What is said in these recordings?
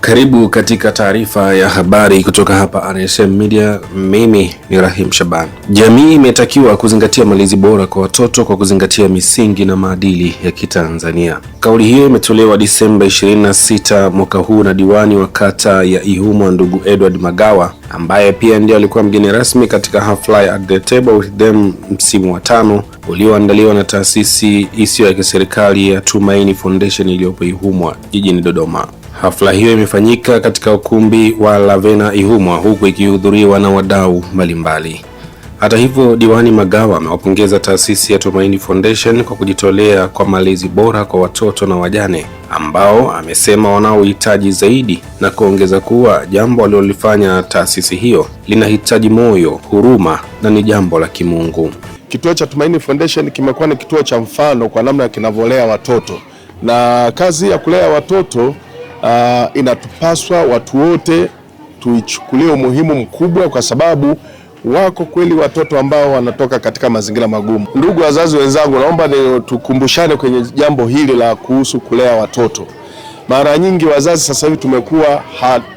Karibu katika taarifa ya habari kutoka hapa RSM Media. Mimi ni Rahim Shaban. Jamii imetakiwa kuzingatia malezi bora kwa watoto kwa kuzingatia misingi na maadili ya Kitanzania. Kauli hiyo imetolewa Disemba 26 mwaka huu na diwani wa kata ya Ihumwa ndugu Edward Magawa, ambaye pia ndiye alikuwa mgeni rasmi katika hafla ya At the Table with Them msimu wa 5 ulioandaliwa na taasisi isiyo ya kiserikali ya Tumaini Foundation iliyopo Ihumwa jijini Dodoma. Hafla hiyo imefanyika katika ukumbi wa Lavena Ihumwa, huku ikihudhuriwa na wadau mbalimbali. Hata hivyo, diwani Magawa amewapongeza taasisi ya Tumaini Foundation kwa kujitolea kwa malezi bora kwa watoto na wajane ambao amesema wanaohitaji zaidi, na kuongeza kuwa jambo alilolifanya taasisi hiyo linahitaji moyo, huruma na ni jambo la kimungu. Kituo cha Tumaini Foundation kimekuwa ni kituo cha mfano kwa namna kinavyolea watoto, na kazi ya kulea watoto inatupaswa watu wote tuichukulie umuhimu mkubwa, kwa sababu wako kweli watoto ambao wanatoka katika mazingira magumu. Ndugu wazazi wenzangu, naomba tukumbushane kwenye jambo hili la kuhusu kulea watoto. Mara nyingi wazazi sasa hivi tumekuwa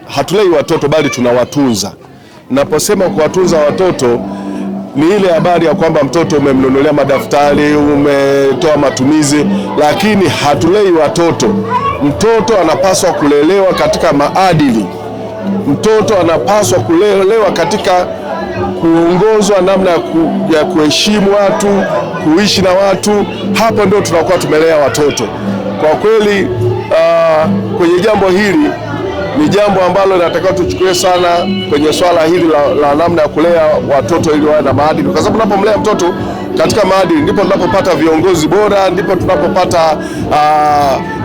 hatulei watoto bali tunawatunza. Naposema kuwatunza watoto ni ile habari ya kwamba mtoto umemnunulia madaftari, umetoa matumizi, lakini hatulei watoto. Mtoto anapaswa kulelewa katika maadili. Mtoto anapaswa kulelewa katika kuongozwa namna ya kuheshimu watu, kuishi na watu. Hapo ndio tunakuwa tumelea watoto. Kwa kweli kwenye jambo hili ni jambo ambalo linatakiwa tuchukue sana kwenye swala hili la namna ya kulea watoto ili wawe na maadili, kwa sababu unapomlea mtoto katika maadili ndipo tunapopata viongozi bora, ndipo tunapopata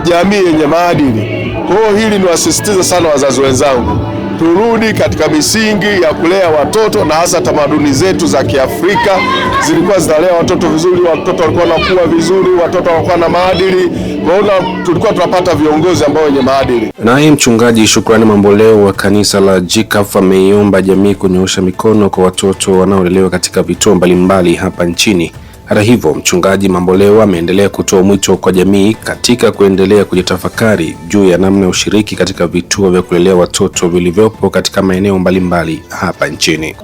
jamii yenye maadili. Kwa hiyo hili niwasisitize sana wazazi wenzangu, turudi katika misingi ya kulea watoto, na hasa tamaduni zetu za Kiafrika zilikuwa zinalea watoto vizuri, watoto walikuwa wanakuwa vizuri, watoto walikuwa na maadili. Kwa hiyo tulikuwa tunapata viongozi ambao wenye maadili. Naye mchungaji Shukrani Mamboleo wa kanisa la GCAF ameiomba jamii kunyoosha mikono kwa watoto wanaolelewa katika vituo mbalimbali hapa nchini. Hata hivyo, mchungaji Mamboleo ameendelea kutoa mwito kwa jamii katika kuendelea kujitafakari juu ya namna ya ushiriki katika vituo vya kulelea watoto vilivyopo katika maeneo mbalimbali hapa nchini.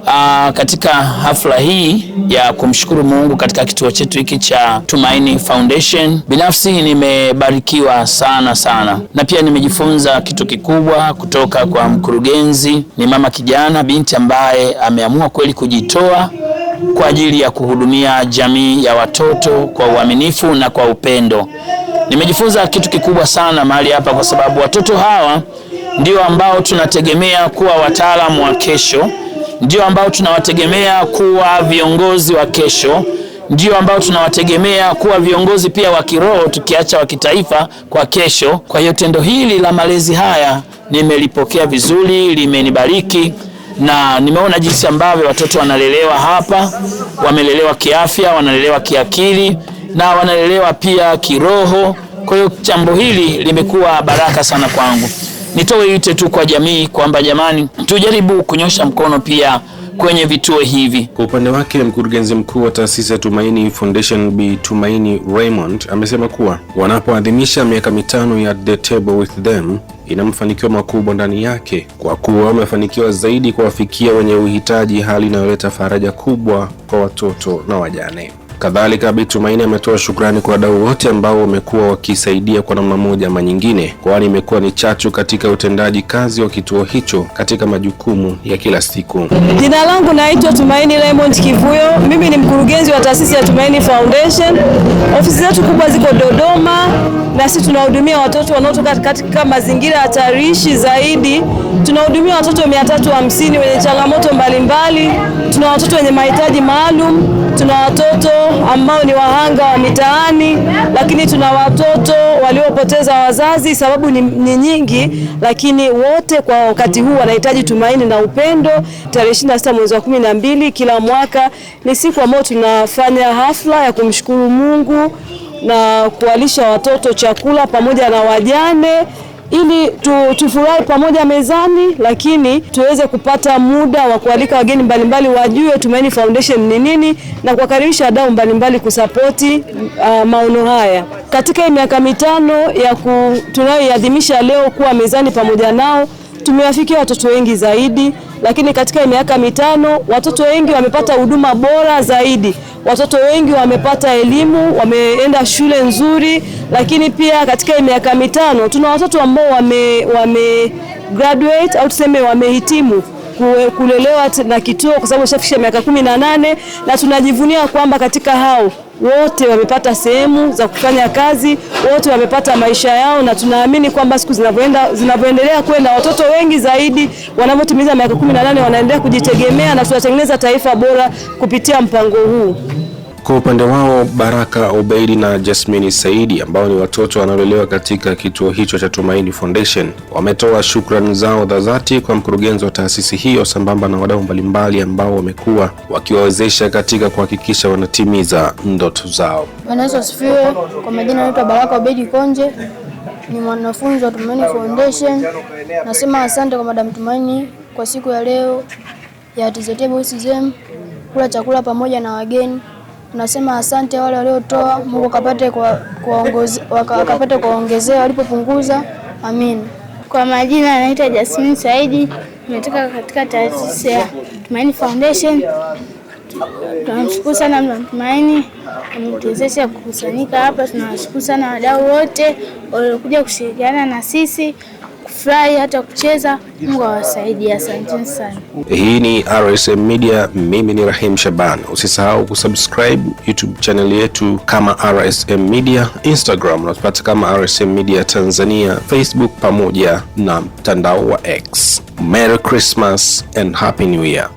Katika hafla hii ya kumshukuru Mungu katika kituo chetu hiki cha Tumaini Foundation, binafsi nimebarikiwa sana, na pia nimejifunza kitu kikubwa kutoka kwa mkurugenzi. Ni mama kijana, binti ambaye ameamua kweli kujitoa kwa ajili ya kuhudumia jamii ya watoto kwa uaminifu na kwa upendo. Nimejifunza kitu kikubwa sana mahali hapa, kwa sababu watoto hawa ndio ambao tunategemea kuwa wataalamu wa kesho, ndio ambao tunawategemea kuwa viongozi wa kesho, ndio ambao tunawategemea kuwa viongozi pia wa kiroho, tukiacha wa kitaifa kwa kesho. Kwa hiyo tendo hili la malezi haya nimelipokea vizuri, limenibariki, na nimeona jinsi ambavyo watoto wanalelewa hapa. Wamelelewa kiafya, wanalelewa kiakili, na wanalelewa pia kiroho. Kwa hiyo jambo hili limekuwa baraka sana kwangu. Nitoe wito tu kwa jamii kwamba jamani, tujaribu kunyosha mkono pia kwenye vituo hivi. Kwa upande wake, mkurugenzi mkuu wa taasisi ya Tumaini Foundation Bi Tumaini Raymond amesema kuwa wanapoadhimisha miaka 5 ya The Table with Them ina mafanikio makubwa ndani yake, kwa kuwa wamefanikiwa zaidi kuwafikia wenye uhitaji, hali inayoleta faraja kubwa kwa watoto na wajane. Kadhalika, Bi Tumaini ametoa shukrani kwa wadau wote ambao wamekuwa wakisaidia kwa namna moja ama nyingine, kwani imekuwa ni chachu katika utendaji kazi wa kituo hicho katika majukumu ya kila siku. Jina langu naitwa Tumaini Raymond Kivuyo. Mimi ni mkurugenzi wa taasisi ya Tumaini Foundation. Ofisi zetu kubwa ziko Dodoma, na sisi tunahudumia watoto wanaotoka katika mazingira hatarishi zaidi. Tunahudumia watoto 350 wenye changamoto mbalimbali. Tuna watoto wenye mahitaji maalum, tuna watoto ambao ni wahanga wa mitaani, lakini tuna watoto waliopoteza wazazi. Sababu ni nyingi, lakini wote kwa wakati huu wanahitaji tumaini na upendo. Tarehe 26 mwezi wa 12 kila mwaka ni siku ambayo tunafanya hafla ya kumshukuru Mungu na kuwalisha watoto chakula pamoja na wajane, ili tufurahi pamoja mezani, lakini tuweze kupata muda wa kualika wageni mbalimbali wajue Tumaini Foundation ni nini, na kuwakaribisha wadau mbalimbali kusapoti maono haya. katika miaka mitano tunayoiadhimisha leo kuwa mezani pamoja nao, tumewafikia watoto wengi zaidi, lakini katika miaka mitano watoto wengi wamepata huduma bora zaidi. Watoto wengi wamepata elimu, wameenda shule nzuri, lakini pia katika miaka mitano tuna watoto ambao wame graduate au tuseme wamehitimu kulelewa na kituo kwa sababu washafikisha miaka 18, na tunajivunia kwamba katika hao wote wamepata sehemu za kufanya kazi, wote wamepata maisha yao, na tunaamini kwamba siku zinavyoendelea kwenda watoto wengi zaidi wanapotimiza miaka 18 wanaendelea kujitegemea na tunatengeneza taifa bora kupitia mpango huu. Kwa upande wao, Baraka Obeidi na Jasmine Saidi ambao ni watoto wanaolelewa katika kituo hicho cha Tumaini Foundation wametoa shukrani zao za dhati kwa mkurugenzi wa taasisi hiyo sambamba na wadau mbalimbali ambao wamekuwa wakiwawezesha katika kuhakikisha wanatimiza ndoto zao. Bwana Yesu asifiwe. Kwa majina naitwa Baraka Obeidi Konje, ni mwanafunzi wa Tumaini Foundation. Nasema asante kwa Madam Tumaini kwa siku ya leo ya TZT Boys Zem kula chakula pamoja na wageni. Tunasema asante wale waliotoa, Mungu akapate kuwaongezea walipopunguza. Amin. Kwa majina naitwa Jasmine Saidi, nimetoka katika taasisi ya Tumaini Foundation. Tunamshukuru sana Mama Tumaini ametuwezesha kukusanyika hapa. Tunawashukuru sana wadau wote waliokuja kushirikiana na sisi kufurahi hata kucheza. Mungu awasaidie, asante sana. Hii ni RSM Media, mimi ni Rahim Shaban. Usisahau kusubscribe YouTube channel yetu kama RSM Media, Instagram unatupata kama RSM Media Tanzania, Facebook pamoja na mtandao wa X. Merry Christmas and Happy New Year.